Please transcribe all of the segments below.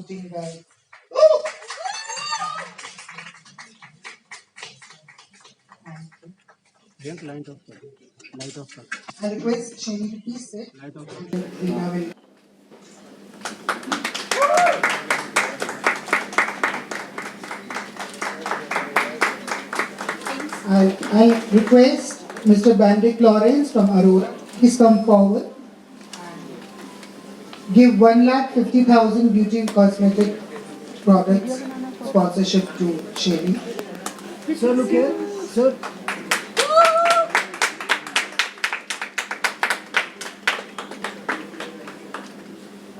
voting by. Light off. Light off. I request Shani to please sit. Light off. Rina will. I request Mr. Bandit Lawrence from Aurora, please come forward. Give 1,50,000 beauty and cosmetic products sponsorship to Shani. Sir, look here. Sir.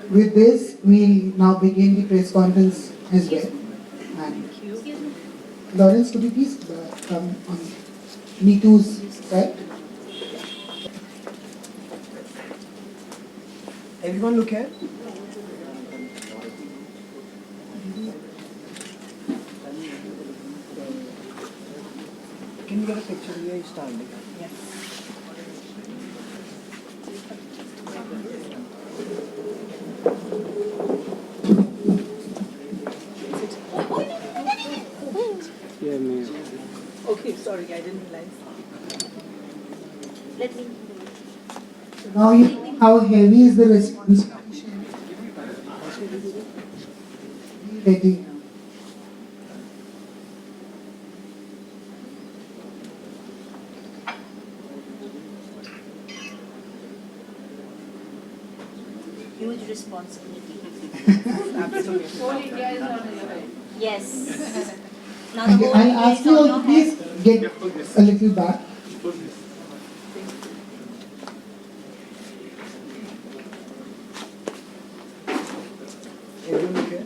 With this, we now begin the press conference as well. And Lawrence, could you please come on Neetu's side? Everyone look here. Can you get a picture where you're standing? Yes. Yeah, ma'am. Okay, sorry, I didn't realize. Let me. Now you know how heavy is the responsibility. Be ready. Huge responsibility. Absolutely. Whole India is on your head. Yes. Now the whole I'll India ask is you on all your to please head. get a little back. Everyone look here.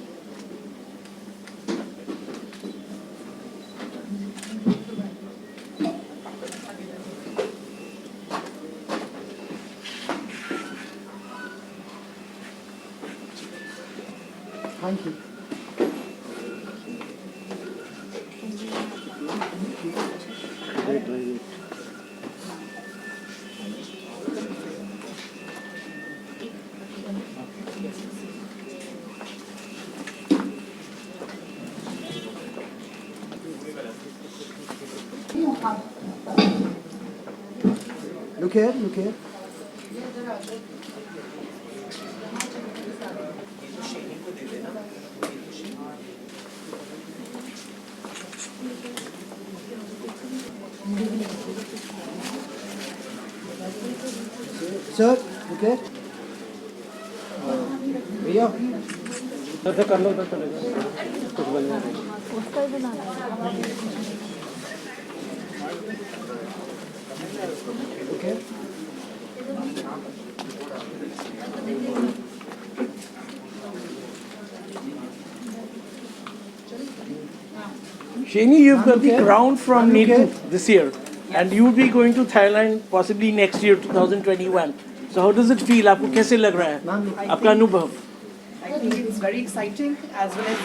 Thank you. Wait. Look here, look here. Sir, look here. भैया उधर से कर लो उधर चलेगा कुछ बन जाएगा Okay. Shani, you've got the Okay. crown from Okay. Neetu this year, and you will be going to Thailand possibly next year, 2021. So how does it feel? आपको कैसे लग रहा है? आपका अनुभव? I think it's very exciting as well as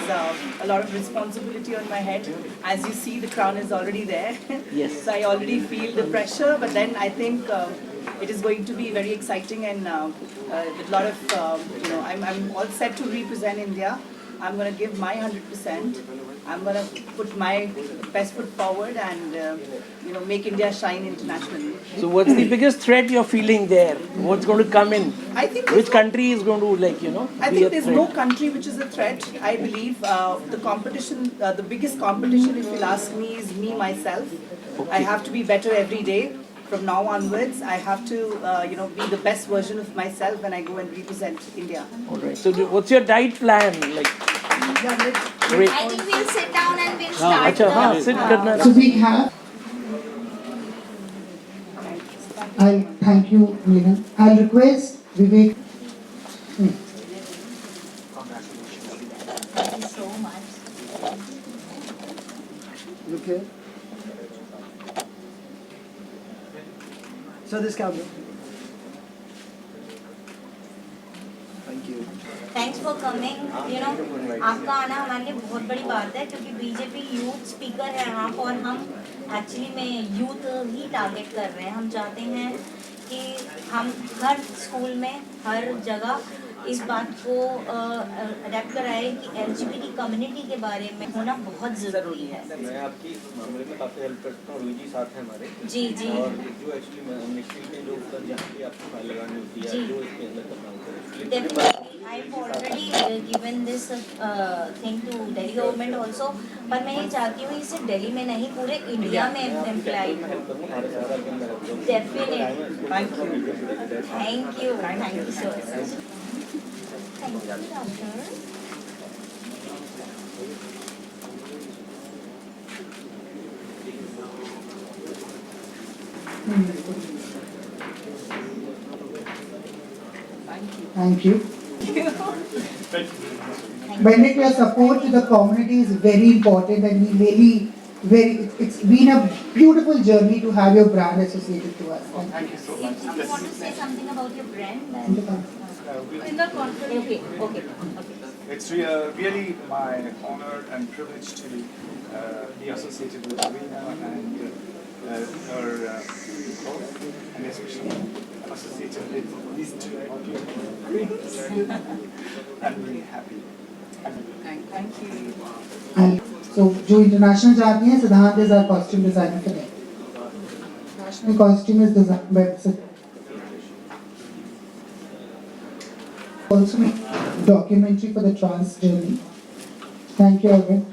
a lot of responsibility on my head. As you see, the crown is already there. Yes. So I already feel the pressure, but then I think it is going to be very exciting and with a lot of, I'm all set to represent India. I'm going to give my 100%. I'm going to put my best foot forward and, make India shine internationally. So what's the biggest threat you're feeling there? What's going to come in? I think Which country is going to I be a think there's threat? no country which is a threat. I believe the competition, the biggest competition, if you'll ask me, is me, myself. I have to be better every day. From now onwards, I have to, be the best version of myself when I go and represent India. All right. So what's your diet plan? Like, great. I think we'll sit down and we'll start अच्छा हाँ the, sit करना So we have. I'll thank you, Meena. I'll request Vivek. Thank you so much. Look here. So this camera. Thank you. Thanks for coming. आपका आना हमारे लिए बहुत बड़ी बात है क्योंकि बीजेपी यूथ स्पीकर है आप और हम एक्चुअली में यूथ ही टारगेट कर रहे हैं. हम चाहते हैं कि हम हर स्कूल में हर जगह इस बात को अडेप्ट कराए कि LGBT कम्युनिटी के बारे में होना बहुत ज़रूरी है। मैं आपकी मामले में काफ़ी हेल्प करता हूँ, रोजी साथ है हमारे। जी जी और जो एक्चुअली मिनिस्ट्री के जो जहाँ भी आपको फाइल लगानी होती है, जी। जो इसके अंदर करना होता है, definitely I have already given this thing to Delhi government also, पर मैं ये चाहती हूँ इसे दिल्ली में नहीं पूरे इंडिया में एम्प्लाई मैं हेल्प करूँगा, हमारे सारा के अंदर हेल्प करूँगा। Definitely. Thank you. Thank you so much. Thank you doctor. Thank you. Benedict, your support to the community is very important, and it's been a beautiful journey to have your brand associated to us. Thank you so much. If you want to say something about your brand, then Thank in the conference. Okay. It's really my honor and privilege to be associated with Arena and her and especially I'm associated with these two queens. I'm really happy. Thank you. And so, जो international जाती हैं, Siddhant is our costume designer for them. National costume is designed by Siddhant. Also make documentary for the trans journey. Thank you, Arvind.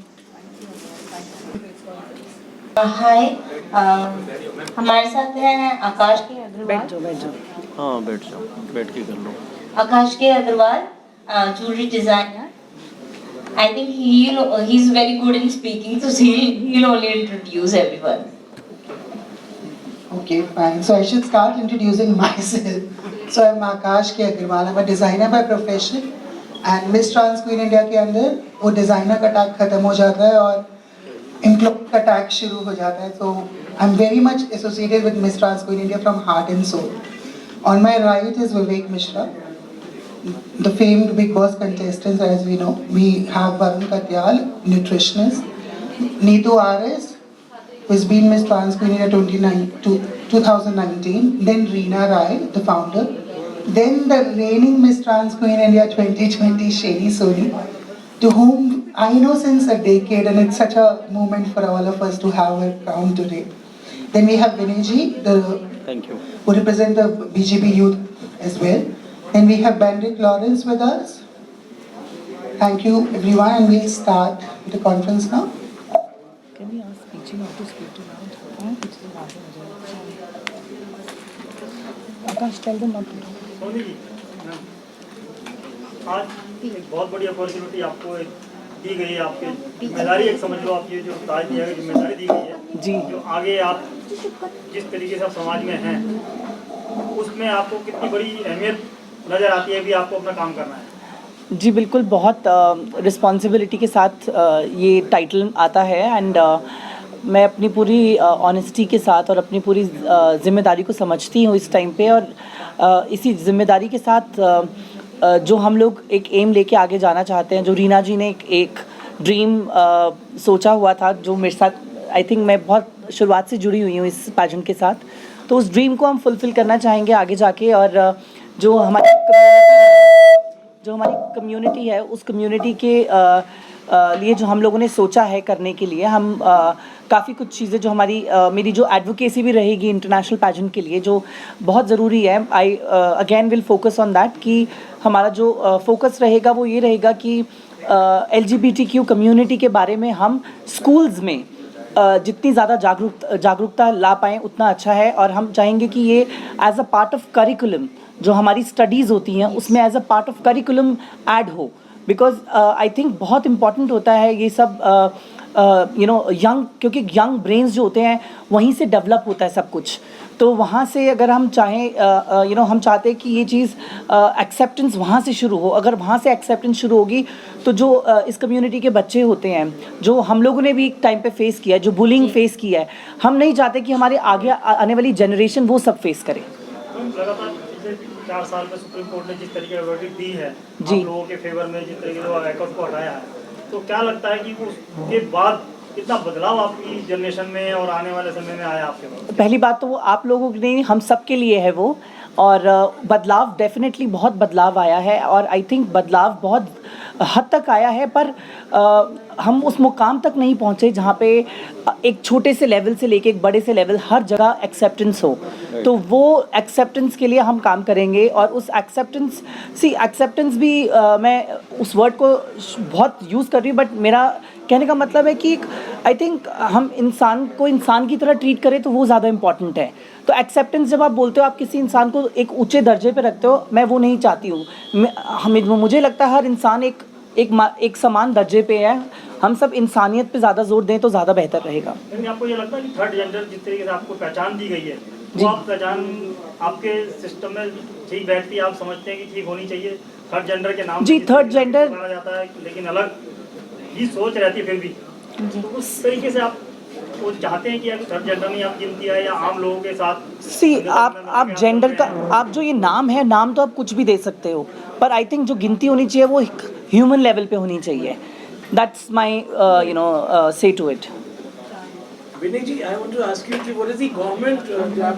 हाय, हमारे साथ हैं आकाश के अग्रवाल। हाँ, बैठ जाओ, बैठ के कर लो। आकाश के Agarwal, jewelry designer. I think he's very good in speaking, so he'll only introduce everyone. Okay, fine. So I should start introducing myself. So I'm Akash K. Agarwal. I'm a designer by profession. And Miss Trans Queen India के अंदर वो designer का tag खत्म हो जाता है और employee का tag शुरू हो जाता है. So I'm very much associated with Miss Trans Queen India from heart and soul. On my right is Vivek Mishra, the famed Big Boss contestant, as we know. We have Varun Katyal, nutritionist, Neetu RS, who has been Miss Trans Queen India 2019, then Reena Rai, the founder, then the reigning Miss Trans Queen India 2020, Sheni Soni, to whom I know since a decade, and it's such a moment for all of us to have her crowned today. Then we have Vinayji, Thank you. who represent the BJP youth as well. Then we have Benedict Lawrence with us. Thank you everyone, and we'll start the conference now. Can we ask PG not to speak too loud? Akash, tell them not to talk. Soni ji, आज एक बहुत बड़ी opportunity आपको दी गई है, आपकी जिम्मेदारी एक समझ लो, आप ये जो ताज दिया गया जिम्मेदारी दी गई है जी, जो आगे आप जिस तरीके से आप समाज में हैं उसमें आपको कितनी बड़ी अहमियत नज़र आती है कि आपको अपना काम करना है। जी बिल्कुल, बहुत रिस्पॉन्सिबिलिटी के साथ ये टाइटल आता है एंड मैं अपनी पूरी ऑनेस्टी के साथ और अपनी पूरी जिम्मेदारी को समझती हूँ इस टाइम पे, और इसी जिम्मेदारी के साथ जो हम लोग एक एम लेके आगे जाना चाहते हैं, जो रीना जी ने एक ड्रीम सोचा हुआ था, जो मेरे साथ आई थिंक मैं बहुत शुरुआत से जुड़ी हुई हूँ इस पैजेंट के साथ, तो उस ड्रीम को हम फुलफ़िल करना चाहेंगे आगे जाके। और जो हमारी कम्युनिटी है उस कम्युनिटी के लिए जो हम लोगों ने सोचा है करने के लिए, हम काफ़ी कुछ चीज़ें जो मेरी जो एडवोकेसी भी रहेगी इंटरनेशनल पैजेंट के लिए, जो बहुत ज़रूरी है। I again will focus on that, कि हमारा जो फोकस रहेगा वो ये रहेगा कि LGBTQ कम्युनिटी के बारे में हम स्कूल्स में जितनी ज़्यादा जागरूकता ला पाएँ उतना अच्छा है। और हम चाहेंगे कि ये as a part of curriculum जो हमारी स्टडीज़ होती हैं उसमें as a part of curriculum add हो, बिकॉज आई थिंक बहुत इम्पॉर्टेंट होता है ये सब यंग, क्योंकि यंग ब्रेन्स जो होते हैं वहीं से डेवलप होता है सब कुछ। तो वहाँ से अगर हम चाहें हम चाहते हैं कि ये चीज़ एक्सेप्टेंस वहाँ से शुरू हो। अगर वहाँ से एक्सेप्टेंस शुरू होगी तो जो इस कम्युनिटी के बच्चे होते हैं, जो हम लोगों ने भी एक टाइम पे फेस किया है, जो बुलिंग फेस किया है, हम नहीं चाहते कि हमारे आगे आने वाली जनरेशन वो सब फेस करे। लगातार पिछले 4 साल में सुप्रीम कोर्ट ने जिस तरीके का वर्डिक्ट दी है जी, आप लोगों के फेवर में, जिस तरीके से हाईकोर्ट को हटाया है, तो क्या लगता है कि उसके बाद कितना बदलाव आपकी जनरेशन में और आने वाले समय में आया आपके पास? पहली बात तो वो आप लोगों के लिए, हम सब के लिए है वो। और बदलाव डेफिनेटली बहुत बदलाव आया है और आई थिंक बदलाव बहुत हद तक आया है, पर हम उस मुकाम तक नहीं पहुँचे जहाँ पे एक छोटे से लेवल से लेके एक बड़े से लेवल हर जगह एक्सेप्टेंस हो। तो वो एक्सेप्टेंस के लिए हम काम करेंगे और उस एक्सेप्टेंस भी मैं उस वर्ड को बहुत यूज़ कर रही हूँ, बट मेरा कहने का मतलब है कि आई थिंक हम इंसान को इंसान की तरह ट्रीट करें तो वो ज़्यादा इम्पॉर्टेंट है। तो एक्सेप्टेंस जब आप बोलते हो, आप किसी इंसान को एक ऊंचे दर्जे पे रखते हो, मैं वो नहीं चाहती हूँ। मुझे लगता है हर इंसान एक समान दर्जे पे है। हम सब इंसानियत पे ज़्यादा जोर दें तो ज़्यादा बेहतर रहेगा। लेकिन आपको ये लगता है कि थर्ड जेंडर जिस तरीके से आपको पहचान दी गई है, जी। वो आप पहचान आपके सिस्टम में ठीक बैठती है, आप समझते हैं कि ठीक होनी चाहिए थर्ड जेंडर के नाम जी, से थर्ड जेंडर माना जाता है, लेकिन अलग ही सोच रहती है फिर भी, तो उस तरीके से आप वो चाहते हैं कि अगर थर्ड जेंडर नहीं आप गिनती है या आम लोगों के साथ आप जेंडर का, आप जो ये नाम है, नाम तो आप कुछ भी दे सकते हो, पर आई थिंक जो गिनती होनी चाहिए वो ह्यूमन लेवल पे होनी चाहिए। That's my say to it. Vinay ji, I want to ask you, what is the government,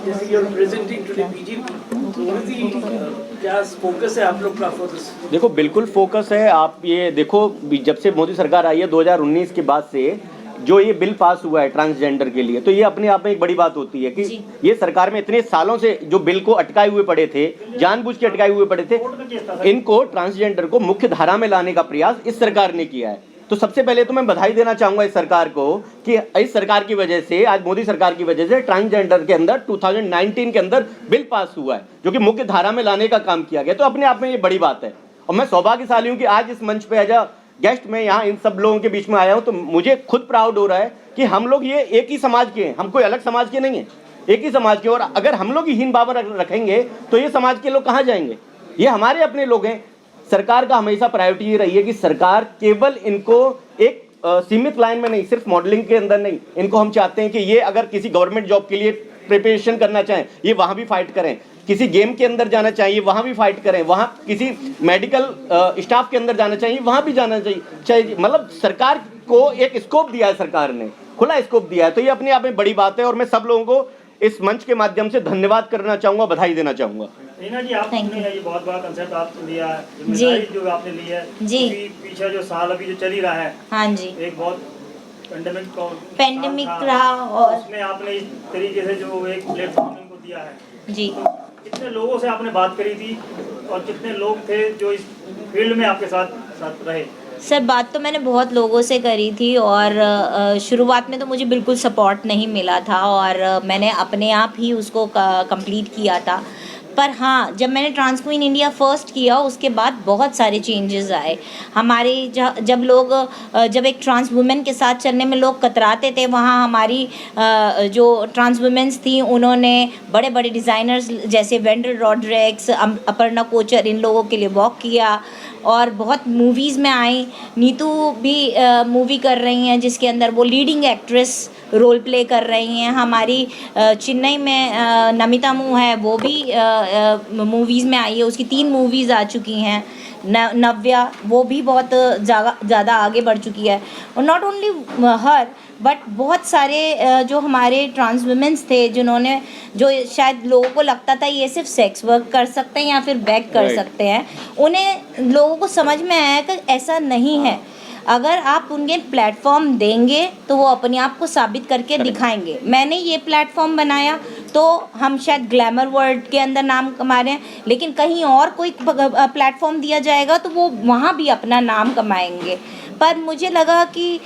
जैसे you're presenting today BJP, so what is the क्या फोकस है आप लोग का for this? देखो बिल्कुल फोकस है। आप ये देखो, जब से मोदी सरकार आई है 2019 के बाद से जो ये बिल पास हुआ है ट्रांसजेंडर के लिए, तो ये अपने आप में एक बड़ी बात होती है कि ये सरकार में इतने सालों से जो बिल को अटकाए हुए पड़े थे, जानबूझ के अटकाए हुए पड़े थे, इनको ट्रांसजेंडर को मुख्य धारा में लाने का प्रयास इस सरकार ने किया है। तो सबसे पहले तो मैं बधाई देना चाहूंगा इस सरकार को कि इस सरकार की वजह से, आज मोदी सरकार की वजह से ट्रांसजेंडर के अंदर 2019 के अंदर बिल पास हुआ है जो कि मुख्य धारा में लाने का काम किया गया। तो अपने आप में ये बड़ी बात है और मैं सौभाग्यशाली हूं कि आज इस मंच पे एज अ गेस्ट में यहाँ इन सब लोगों के बीच में आया हूँ। तो मुझे खुद प्राउड हो रहा है कि हम लोग ये एक ही समाज के हैं, हम कोई अलग समाज के नहीं हैं, एक ही समाज के। और अगर हम लोग हीन भाव रखेंगे तो ये समाज के लोग कहाँ जाएंगे? ये हमारे अपने लोग हैं। सरकार का हमेशा प्रायोरिटी ये रही है कि सरकार केवल इनको एक सीमित लाइन में नहीं, सिर्फ मॉडलिंग के अंदर नहीं, इनको हम चाहते हैं कि ये अगर किसी गवर्नमेंट जॉब के लिए प्रिपरेशन करना चाहें, ये वहाँ भी फाइट करें, किसी गेम के अंदर जाना चाहिए वहाँ भी फाइट करें, वहाँ किसी मेडिकल स्टाफ के अंदर जाना चाहिए वहाँ भी जाना चाहिए। मतलब सरकार को एक स्कोप दिया है, सरकार ने खुला स्कोप दिया है। तो ये अपने आप में बड़ी बात है और मैं सब लोगों को इस मंच के माध्यम से धन्यवाद करना चाहूँगा, बधाई देना चाहूँगा। रीना जी, आपने ये बहुत बड़ा कंसेप्ट आपने लिया है, जिम्मेदारी जो आपने ली है जी। पीछे जो साल अभी जो चल ही रहा है, हाँ जी, एक बहुत पेंडेमिक रहा और उसमें आपने इस तरीके से जो एक प्लेटफॉर्म इनको दिया है जी, कितने लोगों से आपने बात करी थी और कितने लोग थे जो इस फील्ड में आपके साथ रहे? सर बात तो मैंने बहुत लोगों से करी थी और शुरुआत में तो मुझे बिल्कुल सपोर्ट नहीं मिला था और मैंने अपने आप ही उसको कंप्लीट किया था। पर हाँ, जब मैंने ट्रांस क्वीन इंडिया फर्स्ट किया उसके बाद बहुत सारे चेंजेस आए हमारे। जब एक ट्रांस वुमेन के साथ चलने में लोग कतराते थे, वहाँ हमारी जो ट्रांस वुमेन्स थी उन्होंने बड़े बड़े डिज़ाइनर्स जैसे वेंडर रॉड्रिक्स, अपर्णा कोचर, इन लोगों के लिए वॉक किया और बहुत मूवीज़ में आई। नीतू भी मूवी कर रही हैं जिसके अंदर वो लीडिंग एक्ट्रेस रोल प्ले कर रही हैं। हमारी चेन्नई में नमिता मुह है, वो भी मूवीज़ में आई है, उसकी 3 मूवीज़ आ चुकी हैं। नव्या, वो भी बहुत ज़्यादा आगे बढ़ चुकी है। और नॉट ओनली हर बट बहुत सारे जो हमारे ट्रांस वुमेन्स थे जिन्होंने, जो शायद लोगों को लगता था ये सिर्फ सेक्स वर्क कर सकते हैं या फिर बैक कर सकते हैं, उन्हें लोगों को समझ में आया कि ऐसा नहीं है। अगर आप उनके प्लेटफॉर्म देंगे तो वो अपने आप को साबित करके दिखाएंगे। मैंने ये प्लेटफॉर्म बनाया तो हम शायद ग्लैमर वर्ल्ड के अंदर नाम कमा रहे हैं, लेकिन कहीं और कोई प्लेटफॉर्म दिया जाएगा तो वो वहाँ भी अपना नाम कमाएंगे। पर मुझे लगा कि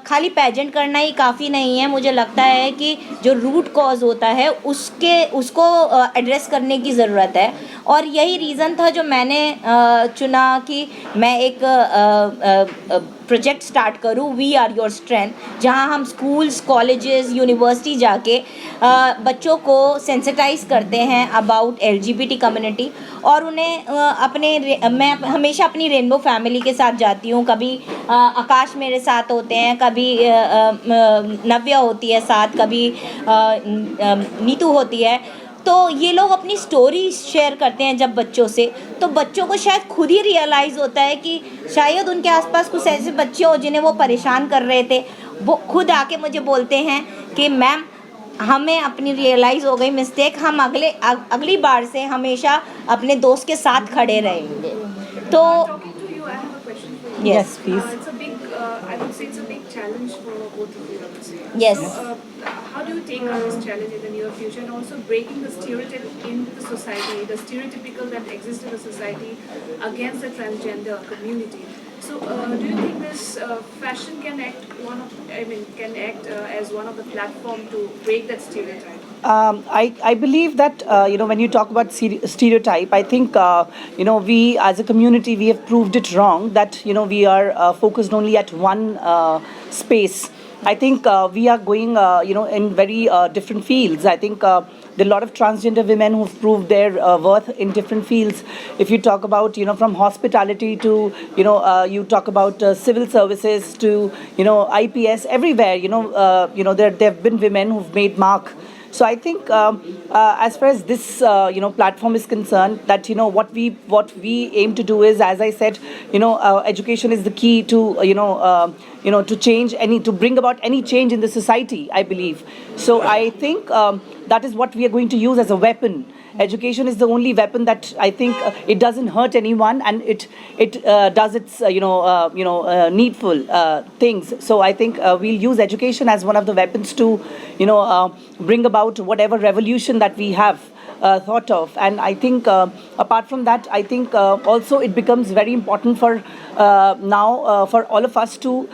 खाली पेजेंट करना ही काफ़ी नहीं है। मुझे लगता है कि जो रूट कॉज होता है उसको एड्रेस करने की ज़रूरत है और यही रीज़न था जो मैंने चुना कि मैं एक प्रोजेक्ट स्टार्ट करूँ, वी आर योर स्ट्रेंथ, जहाँ हम स्कूल्स, कॉलेजेस, यूनिवर्सिटी जाके बच्चों को सेंसिटाइज करते हैं अबाउट LGBT कम्युनिटी और उन्हें मैं हमेशा अपनी रेनबो फैमिली के साथ जाती हूँ। कभी आकाश मेरे साथ होते हैं, कभी नव्या होती है साथ, कभी नीतू होती है। तो ये लोग अपनी स्टोरी शेयर करते हैं जब बच्चों से, तो बच्चों को शायद खुद ही रियलाइज़ होता है कि शायद उनके आसपास कुछ ऐसे बच्चे हो जिन्हें वो परेशान कर रहे थे। वो खुद आके मुझे बोलते हैं कि मैम हमें अपनी रियलाइज़ हो गई मिस्टेक, हम अगली बार से हमेशा अपने दोस्त के साथ खड़े रहेंगे। तो Talking to you, I have a question for you. Yes, please. It's a big, I would say it's a big challenge for both of you, I would say. Yes. So, how do you take on this challenge in the near future, and also breaking the stereotype in the society, the stereotypical that exists in the society against the transgender community? So, do you think this fashion can act as one of the platform to break that stereotype? I believe that when you talk about stereotype, I think we as a community we have proved it wrong that we are focused only at one space. I think we are going in very different fields. I think there are a lot of transgender women who've proved their worth in different fields. If you talk about from hospitality to you talk about civil services to IPS, everywhere there have been women who've made mark. So I think as far as this platform is concerned, that what we aim to do is, as I said, education is the key to to change to bring about any change in the society, I believe. So I think that is what we are going to use as a weapon. Education is the only weapon that I think it doesn't hurt anyone, and it does its needful things. So I think we'll use education as one of the weapons to bring about whatever revolution that we have thought of. And I think apart from that, I think also it becomes very important for now for all of us to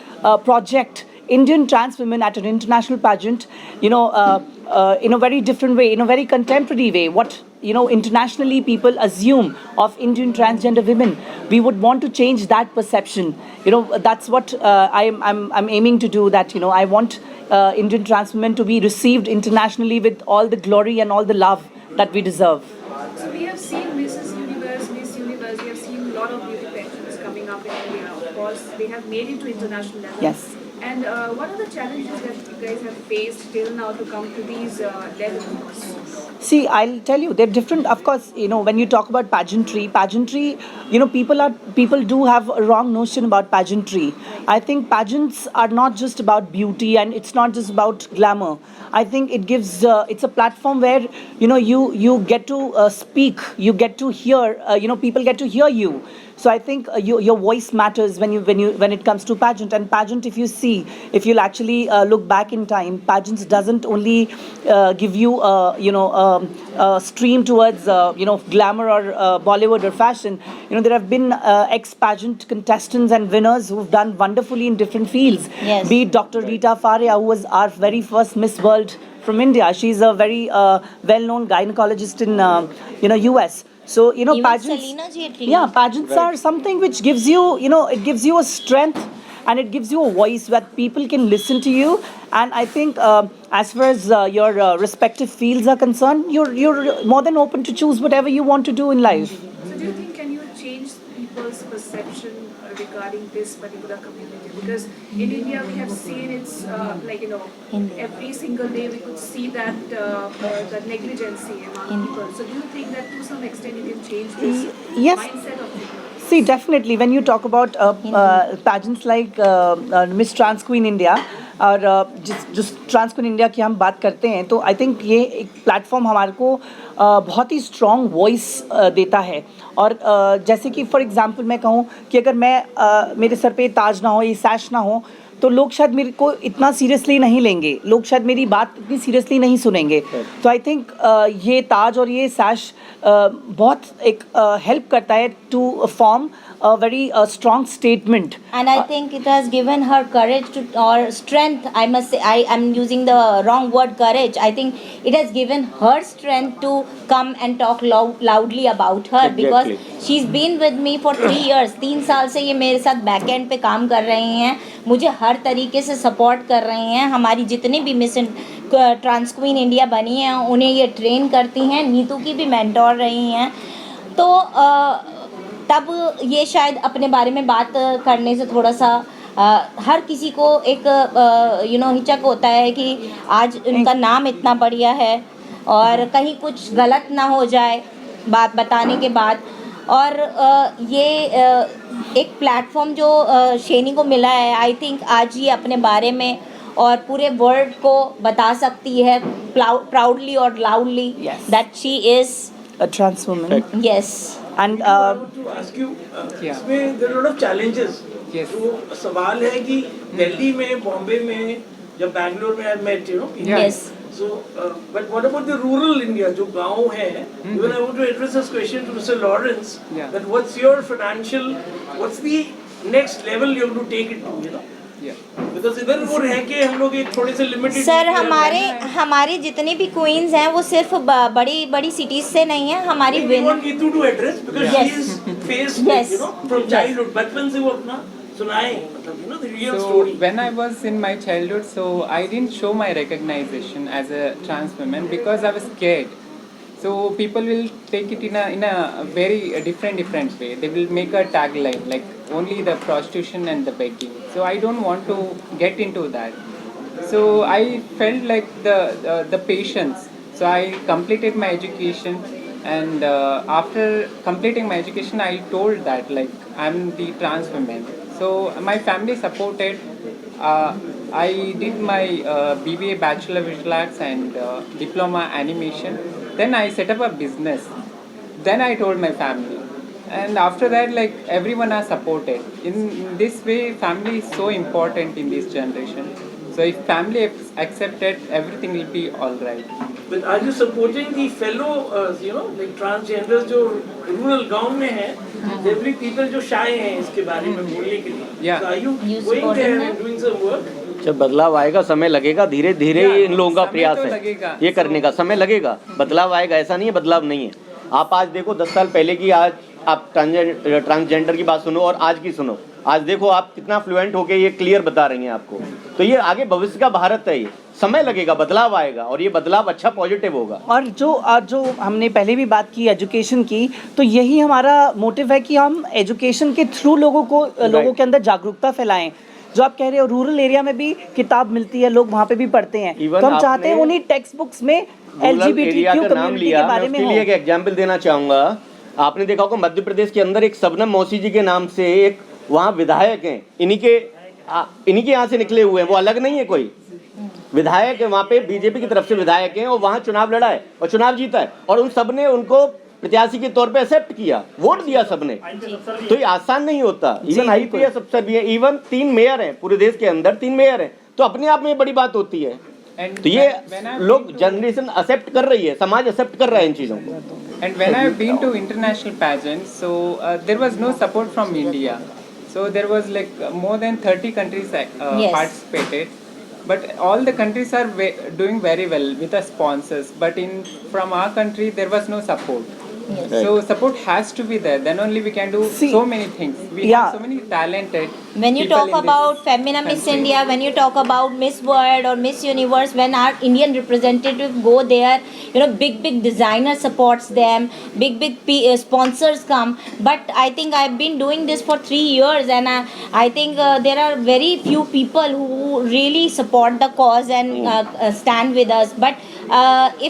project Indian trans women at an international pageant, in a very different way, in a very contemporary way. What internationally people assume of Indian transgender women, we would want to change that perception. That's what I'm aiming to do. That I want Indian trans women to be received internationally with all the glory and all the love that we deserve. So we have seen Mrs. Universe, Miss Universe, we have seen a lot of beauty pageants coming up in India. Of course, they have made it to international level. Yes. And what are the challenges that you guys have faced till now to come to these levels? See, I'll tell you, they're different. Of course, when you talk about pageantry, people do have a wrong notion about pageantry. I think pageants are not just about beauty, and it's not just about glamour. I think it gives, it's a platform where, you get to speak, you get to hear, people get to hear you. So I think your voice matters when it comes to pageant. And pageant, if you'll actually look back in time, pageants doesn't only give you a stream towards glamour or Bollywood or fashion. There have been ex-pageant contestants and winners who've done wonderfully in different fields. Yes. Be it Dr. Rita Faria, who was our very first Miss World from India. She's a very well-known gynecologist in US. So even pageants, Selena Jetli. yeah, pageants are something which gives you, it gives you a strength, and it gives you a voice where people can listen to you. And I think as far as your respective fields are concerned, you're more than open to choose whatever you want to do in life. So do you think can you change people's perception regarding this particular community? Because in India we have seen it's every single day we could see that the negligency among people. So do you think that to some extent you can change this Yes. mindset of people? See, definitely, when you talk about pageants like Miss Trans Queen India और just Trans Queen India की हम बात करते हैं, तो I think ये एक platform हमारे को बहुत ही स्ट्रॉन्ग वॉइस देता है. और जैसे कि फॉर एग्जांपल मैं कहूँ कि अगर मैं मेरे सर पे ताज ना हो, ये सैश ना हो, तो लोग शायद मेरे को इतना सीरियसली नहीं लेंगे, लोग शायद मेरी बात इतनी सीरियसली नहीं सुनेंगे. तो आई थिंक ये ताज और ये सैश बहुत एक हेल्प करता है to form a very strong statement. And I think it has given her courage or strength. I must say, I am using the wrong word, courage. I think it has given her strength to come and talk loudly about her. Exactly. Because she's been with me for 3 years. 3 साल से ये मेरे साथ back and पे काम कर रही हैं, मुझे हर तरीके से सपोर्ट कर रही हैं. हमारी जितनी भी मिस ट्रांस क्वीन इंडिया बनी हैं उन्हें ये ट्रेन करती हैं. नीतू की भी मेंटोर रही हैं. तो तब ये शायद अपने बारे में बात करने से थोड़ा सा हर किसी को एक हिचक होता है कि आज उनका नाम इतना बढ़िया है और कहीं कुछ गलत ना हो जाए बात बताने के बाद. और ये एक प्लेटफॉर्म जो शेनी को मिला है, आई थिंक आज ये अपने बारे में और पूरे वर्ल्ड को बता सकती है proudly or loudly Yes. that she is. A trans woman. Yes. And I want to ask you, इसमें there are a lot of challenges. Yes. तो सवाल है कि दिल्ली में, बॉम्बे में, या बैंगलोर में I met, you know. Yes. So, but what about the rural India, जो गाँव है? Even I want to address this question to Mr. Lawrence. Yeah. That what's your financial, what's the next level you have to take it to, you know? Yeah. Because इधर वो रह के हम लोग एक थोड़े से लिमिटेड. सर हमारी जितनी भी क्वींस हैं वो सिर्फ बड़ी बड़ी सिटीज से नहीं है, हमारी We want Geetu to address because Yes. she is faced, Yes. you know, from childhood. बचपन से वो अपना सुनाए, मतलब you know the real So story. when I was in my childhood, so I didn't show my recognition as a trans woman because I was scared. So people will take it in a very different way. They will make a tagline like only the prostitution and the begging. So I don't want to get into that. So I felt like the patience. So I completed my education, and after completing my education, I told that like I'm the trans woman. So my family supported. I did my BBA Bachelor Visual Arts and Diploma Animation. Then I set up a business. Then I told my family. And after that, like everyone are supported. In this way, family is so important in this generation. So if family accepted, everything will be all right. But are you supporting the fellow, you know, like transgenders जो rural गांव में हैं, every people जो shy हैं इसके बारे में बोलने के लिए. Yeah. So are you You going support there them? and doing some work? जब बदलाव आएगा समय लगेगा, धीरे धीरे इन लोगों का समय प्रयास तो है लगेगा। ये करने का, समय लगेगा, बदलाव आएगा, ऐसा नहीं है बदलाव नहीं है। आप आज देखो 10 साल पहले की, आज आप ट्रांसजेंडर की बात सुनो और आज की सुनो, आज देखो आप कितना फ्लुएंट होके ये क्लियर बता रही हैं आपको। तो ये आगे भविष्य का भारत है, ये समय लगेगा, बदलाव आएगा और ये बदलाव अच्छा पॉजिटिव होगा। और जो हमने पहले भी बात की एजुकेशन की, तो यही हमारा मोटिव है कि हम एजुकेशन के थ्रू लोगों के अंदर जागरूकता फैलाएं। जो आप कह रहे हो रूरल एरिया में भी किताब मिलती है, लोग वहाँ पे भी पढ़ते हैं, तो हम चाहते हैं उन्हीं टेक्स्ट बुक्स में LGBTQ कम्युनिटी के बारे में हो। एक एग्जाम्पल देना चाहूँगा, आपने देखा होगा मध्य प्रदेश के अंदर एक शबनम मौसी जी के नाम से एक वहाँ विधायक हैं, इन्हीं के यहाँ से निकले हुए हैं, वो अलग नहीं है कोई विधायक है, वहाँ पे बीजेपी की तरफ से विधायक हैं और वहाँ चुनाव लड़ा है और चुनाव जीता है और उन सब ने उनको प्रत्याशी के तौर पे एक्सेप्ट किया, वोट दिया सबने। तो ये आसान नहीं होता। इवन IPS अफसर भी है, इवन 3 मेयर हैं पूरे देश के अंदर, 3 मेयर हैं, तो अपने आप में ये बड़ी बात होती है। तो ये लोग जनरेशन एक्सेप्ट कर रही है, समाज एक्सेप्ट कर रहा है इन चीजों को। And when I've been to international pageants, so there was no support from India. So there was like more than 30 countries participated. But all the countries are doing very well with the sponsors. But from our country, there was no support. Yes. So support has to be there. Then only we can do so many things. We have so many talented. When you talk about Femina Miss India, when you talk about Miss World or Miss Universe, when our Indian representative go there, you know, big designer supports them, big sponsors come. But I think I've been doing this for 3 years, and I think there are very few people who really support the cause and stand with us. But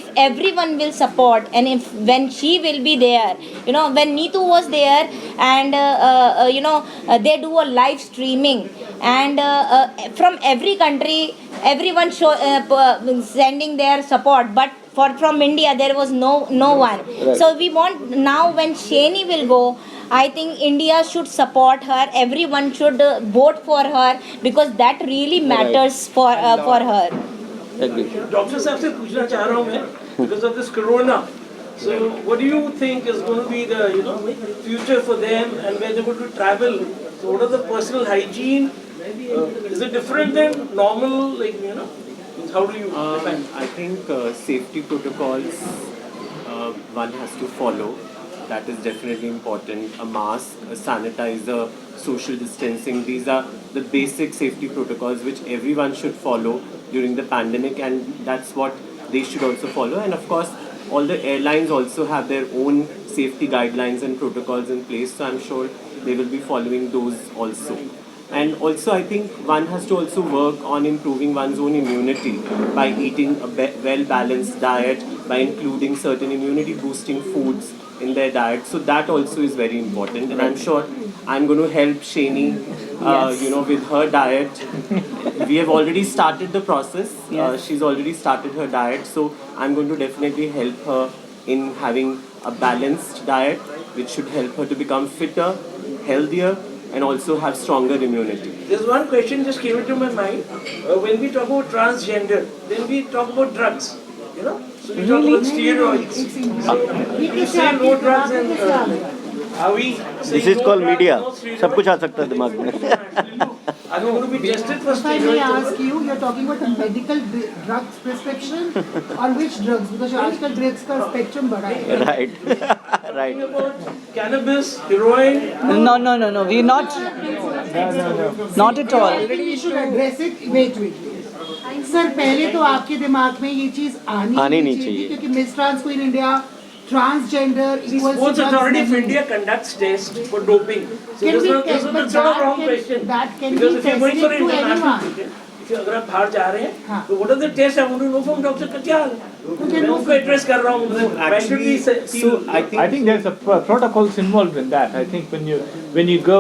if everyone will support, and when she will be there, you know, when Neetu was there, and you know, they do a live streaming, and from every country, everyone sending their support, but from India there was no one. Right. So we want now, when Sheni will go, I think India should support her, everyone should vote for her, because that really matters for her. Doctor साहब से पूछना चाह रहा हूँ मैं, because of this corona. So what do you think is going to be the, you know, future for them and where they're going to travel? So what are the personal hygiene? Is it different than normal, like, you know? How do you define? I think safety protocols one has to follow. That is definitely important. A mask, a sanitizer, social distancing. These are the basic safety protocols which everyone should follow during the pandemic, and that's what they should also follow. And of course, all the airlines also have their own safety guidelines and protocols in place, so I'm sure they will be following those also. And also, I think one has to also work on improving one's own immunity by eating a well-balanced diet, by including certain immunity-boosting foods in their diet. So that also is very important, and I'm sure I'm going to help Sheni, you know, with her diet. we have already started the process. She's already started her diet, so I'm going to definitely help her in having a balanced diet, which should help her to become fitter, healthier, and also have stronger immunity. There's one question just came into my mind. When we talk about transgender, then we talk about drugs, you know? So we talk about steroids. So we say no drugs and are we saying this is no called drugs, media, no steroids? सब कुछ आ सकता है दिमाग में. Are we going to be tested for If I may steroids? ask you, you're talking about the medical drugs prescription or which drugs? Because आजकल drugs का spectrum बड़ा है. Right Talking right. about cannabis, heroin. No, we're not. Not at all. I think we should address it. Wait. Sir पहले तो आपके दिमाग में ये चीज आनी नहीं चाहिए क्योंकि miss trans queen India transgender See, Sports Authority of India conducts tests for doping. So Can this we is test- the but sort of that wrong can- question. that can Because be if you're going for tested to international anyone. cricket, if अगर आप बाहर जा रहे हैं, हाँ. तो what are the tests I want to know from Dr. Katyal? मैं उनको address कर रहा हूँ. Why should we say? So I think there's a protocols involved in that. I think when you go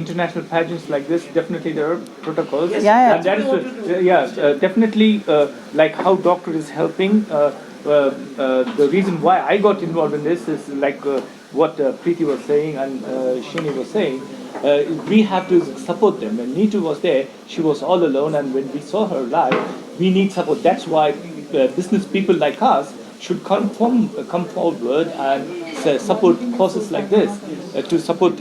international pageants like this, definitely there are protocols. Yeah. And that is definitely like how doctor is helping. The reason why I got involved in this is like what Preeti was saying and Shini was saying. We have to support them. When Neetu was there, she was all alone, and when we saw her live, we need support. That's why business people like us should come forward and support causes like this. To support,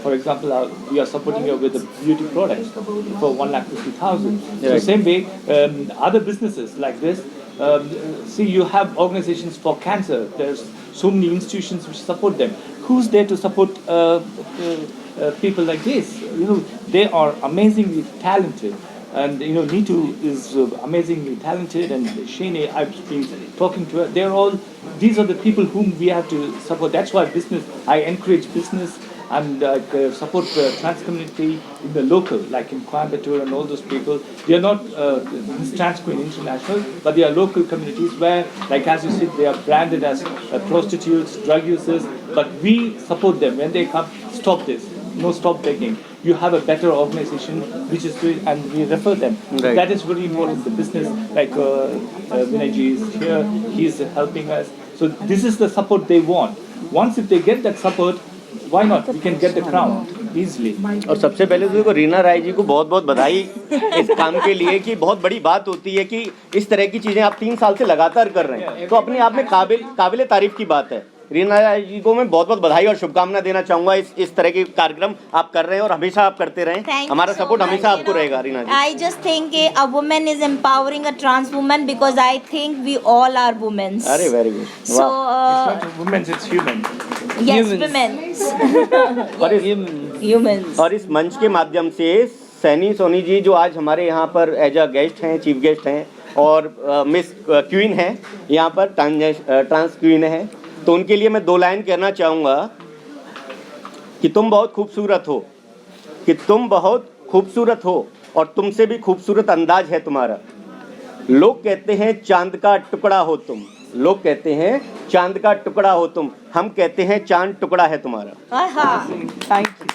for example, we are supporting her with the beauty products for 1,50,000. So same way, other businesses like this. See, you have organizations for cancer. There's so many institutions which support them. Who's there to support people like this? You know, they are amazingly talented. And you know, Neetu is amazingly talented, and Shane, I've been talking to her. They're all, these are the people whom we have to support. That's why I encourage business and support the trans community in the local, like in Coimbatore and all those people. They are not Trans Queen International, but they are local communities where, like as you said, they are branded as prostitutes, drug users, but we support them. When they come, stop this. No, stop begging. You have a better organization which is doing, and we refer them. Right. That is very important. The business, like Vinayji is here, he is helping us. So this is the support they want. Once if they get that support, why not? We can get the crown easily. और सबसे पहले तो देखो रीना राय जी को बहुत बहुत बधाई इस काम के लिए कि बहुत बड़ी बात होती है कि इस तरह की चीज़ें आप 3 साल से लगातार कर रहे हैं, तो अपने आप में काबिल तारीफ की बात है. रीना राय जी को मैं बहुत बहुत बधाई और शुभकामना देना चाहूँगा. इस तरह के कार्यक्रम आप कर रहे हैं और हमेशा आप करते रहें. हमारा सपोर्ट हमेशा आपको रहेगा रीना जी. I just think a woman is empowering a trans woman because I think we all are women. अरे very good. So, It's not women's, it's human. yes, women. Humans. और इस मंच के माध्यम से सैनी सोनी जी जो आज हमारे यहाँ पर एज अ गेस्ट हैं, चीफ गेस्ट हैं, और मिस क्वीन हैं यहाँ पर, ट्रांस क्वीन हैं, तो उनके लिए मैं 2 लाइन कहना चाहूँगा कि तुम बहुत खूबसूरत हो और तुमसे भी खूबसूरत अंदाज है तुम्हारा. लोग कहते हैं चांद का टुकड़ा हो तुम, लोग कहते हैं चांद का टुकड़ा हो तुम, हम कहते हैं चांद टुकड़ा है तुम्हारा. Aha. Thank you.